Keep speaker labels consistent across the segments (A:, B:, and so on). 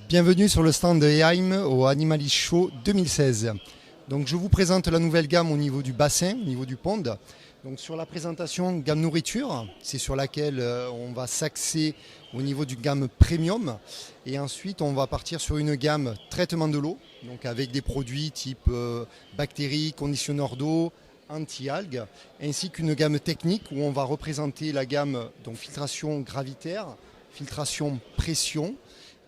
A: Bienvenue sur le stand de Eheim au Animalis Show 2016. Donc je vous présente la nouvelle gamme au niveau du bassin, au niveau du pond. Donc sur la présentation gamme nourriture, c'est sur laquelle on va s'axer au niveau du gamme premium. Et ensuite on va partir sur une gamme traitement de l'eau, donc avec des produits type bactéries, conditionneurs d'eau, anti-algues, ainsi qu'une gamme technique où on va représenter la gamme donc filtration gravitaire, filtration pression.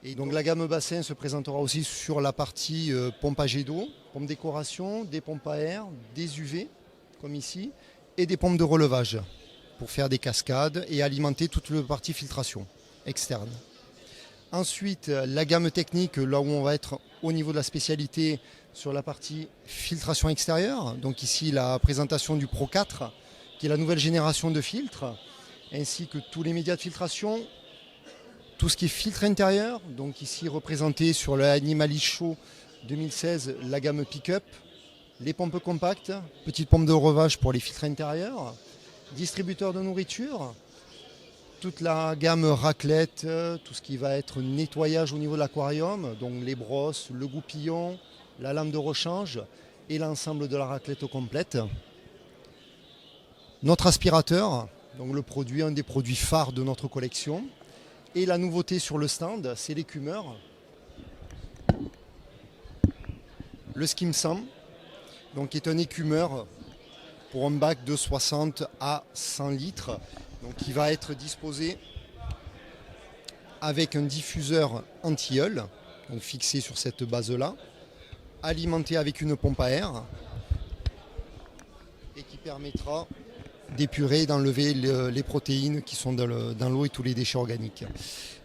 A: Et donc la gamme bassin se présentera aussi sur la partie pompe à jet d'eau, pompe décoration, des pompes à air, des UV comme ici, et des pompes de relevage pour faire des cascades et alimenter toute la partie filtration externe. Ensuite, la gamme technique, là où on va être au niveau de la spécialité sur la partie filtration extérieure. Donc ici la présentation du Pro 4, qui est la nouvelle génération de filtres, ainsi que tous les médias de filtration. Tout ce qui est filtre intérieur, donc ici représenté sur le Animalis Show 2016, la gamme Pick-up, les pompes compactes, petites pompes de relevage pour les filtres intérieurs, distributeurs de nourriture, toute la gamme raclette, tout ce qui va être nettoyage au niveau de l'aquarium, donc les brosses, le goupillon, la lame de rechange et l'ensemble de la raclette complète. Notre aspirateur, donc le produit, un des produits phares de notre collection. Et la nouveauté sur le stand, c'est l'écumeur. Le Skim 100, donc qui est un écumeur pour un bac de 60 à 100 litres, donc qui va être disposé avec un diffuseur anti-œil, donc fixé sur cette base-là, alimenté avec une pompe à air et qui permettra d'épurer et d'enlever les protéines qui sont dans l'eau et tous les déchets organiques.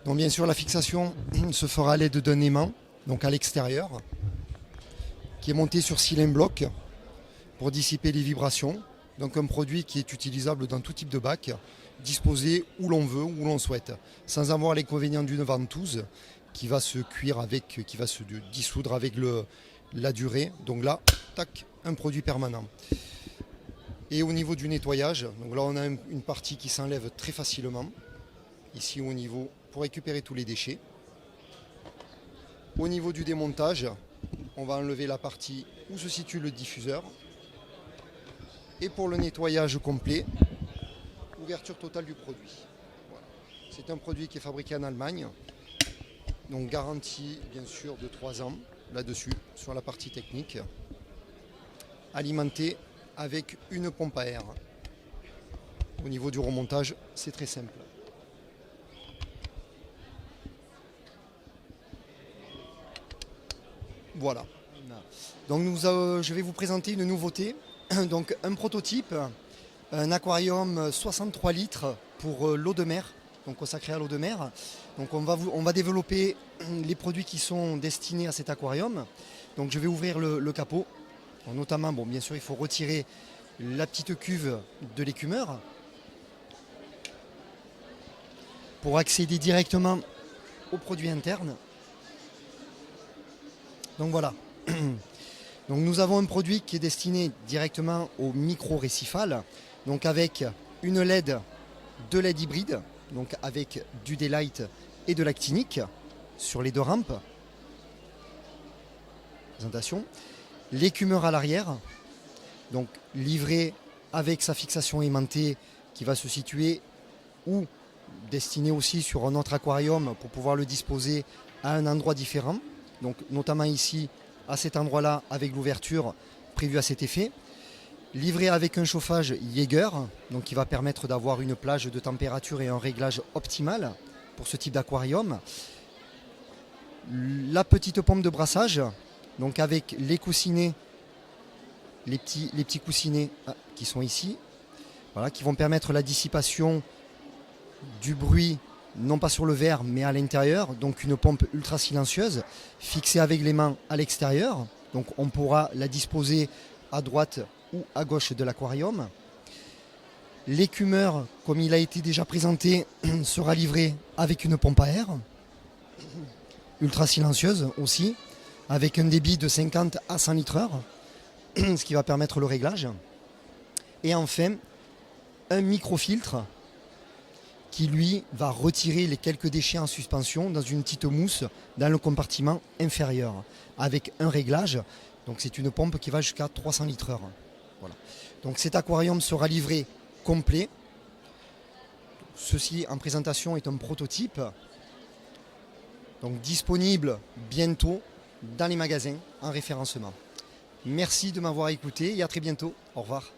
A: Donc bien sûr la fixation se fera à l'aide d'un aimant, donc à l'extérieur, qui est monté sur cylindre bloc pour dissiper les vibrations. Donc un produit qui est utilisable dans tout type de bac, disposé où l'on veut, où l'on souhaite, sans avoir l'inconvénient d'une ventouse qui va se cuire avec, qui va se dissoudre avec la durée. Donc là, tac, un produit permanent. Et au niveau du nettoyage, donc là on a une partie qui s'enlève très facilement, ici au niveau, pour récupérer tous les déchets. Au niveau du démontage, on va enlever la partie où se situe le diffuseur. Et pour le nettoyage complet, ouverture totale du produit. Voilà. C'est un produit qui est fabriqué en Allemagne, donc garantie bien sûr de 3 ans là-dessus, sur la partie technique, alimenté avec une pompe à air. Au niveau du remontage, c'est très simple. Voilà. Donc je vais vous présenter une nouveauté. Donc un prototype, un aquarium 63 litres pour l'eau de mer, donc consacré à l'eau de mer. Donc on va développer les produits qui sont destinés à cet aquarium. Donc je vais ouvrir le capot. Notamment, bon, bien sûr, il faut retirer la petite cuve de l'écumeur pour accéder directement au produit interne. Donc voilà. Donc nous avons un produit qui est destiné directement au micro-récifal, donc avec une LED, deux LED hybrides, donc avec du daylight et de l'actinique sur les deux rampes. Présentation. L'écumeur à l'arrière, donc livré avec sa fixation aimantée qui va se situer ou destiné aussi sur un autre aquarium pour pouvoir le disposer à un endroit différent. Donc notamment ici, à cet endroit-là, avec l'ouverture prévue à cet effet. Livré avec un chauffage Jaeger, donc qui va permettre d'avoir une plage de température et un réglage optimal pour ce type d'aquarium. La petite pompe de brassage, donc avec les coussinets, les petits coussinets qui sont ici, voilà, qui vont permettre la dissipation du bruit, non pas sur le verre, mais à l'intérieur. Donc une pompe ultra silencieuse, fixée avec les mains à l'extérieur. Donc on pourra la disposer à droite ou à gauche de l'aquarium. L'écumeur, comme il a été déjà présenté, sera livré avec une pompe à air, ultra silencieuse aussi, avec un débit de 50 à 100 litres heure, ce qui va permettre le réglage. Et enfin, un microfiltre qui lui va retirer les quelques déchets en suspension dans une petite mousse dans le compartiment inférieur avec un réglage. Donc c'est une pompe qui va jusqu'à 300 litres heure. Voilà. Donc cet aquarium sera livré complet. Ceci en présentation est un prototype. Donc disponible bientôt dans les magasins en référencement. Merci de m'avoir écouté et à très bientôt. Au revoir.